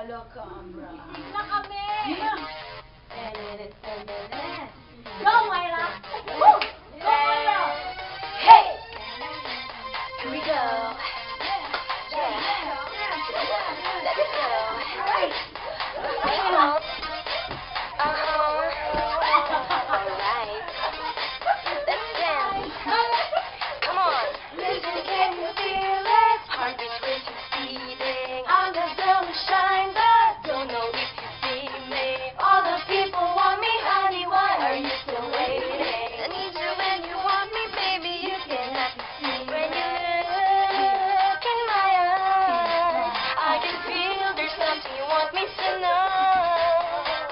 La Cambra. Na kami! Yeah. Go, Myra! Woo! Go, Myra! Hey! Here we go. Let's go. Right. Alright. Let's dance. Come on. Listen, can you feel it? Heartbeats racing, speeding. I'm the sunshine, but Don't know if you see me. all the people want me, honey. Why are you still waiting? I need you when you want me, baby. You can have to see when you look in my eyes. I can feel there's something you want me to know.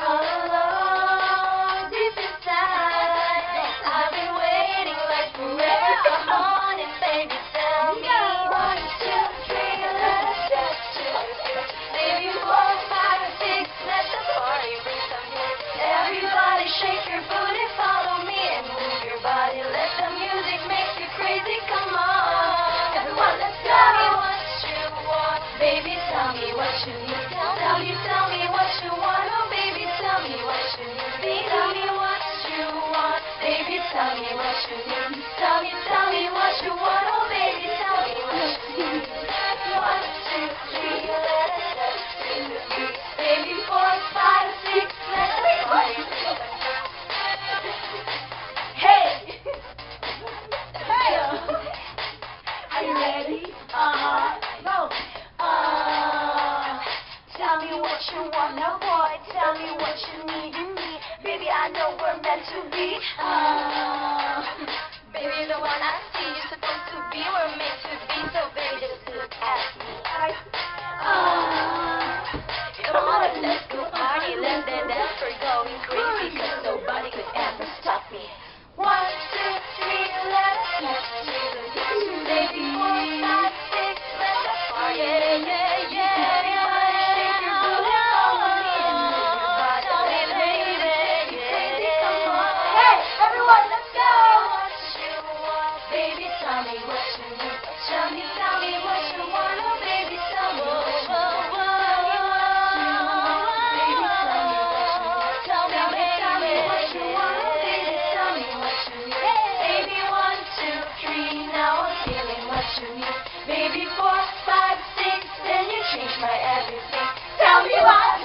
All alone, deep inside, I've been waiting like forever. Come on and baby, tell me. 1, 2, 3, let us dance to the beat. Baby, 4, 5, 6, let the party bring some hits. Everybody shake your booty, follow me and move your body. Let the music make you crazy. Come on, everyone, let's go. Tell me what you want, baby. Tell me what you need. Tell me what you want, oh baby. Tell me what you need. Tell me what you want, baby. Tell me what you need. Tell me what you want, oh baby. Tell me what you need. 1, 2, 3, let us dance to the beat. Baby, 4, 5, 6, let us party. Hey! hey! Are you ready? Go! Tell me what you want now, boy. Tell me what you need in me. Baby, I know we're meant to be. Baby, the one I see you're supposed to be. We're meant to be, so baby, just look at me. Come on, let's go party. Let's dance, we're going crazy, 'cause nobody could ever stop me. 1, 2, 3, let us dance to the beat. Baby, 4, 5, 6, let us party. Yeah. Shake your booty, follow me and move your body. Baby, crazy, come on. Hey, everyone, let's go! What you want, baby, tell me what you need. Tell me what you want, oh baby, tell me what you want. Tell me what you want, oh baby, tell me what you need. Baby, 1, 2, 3, now I'm feeling what you need. Baby, 4, 5, 6, then you change my everything. Tell me what.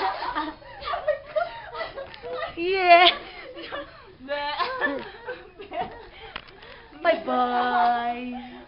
Yeah! Bye-bye!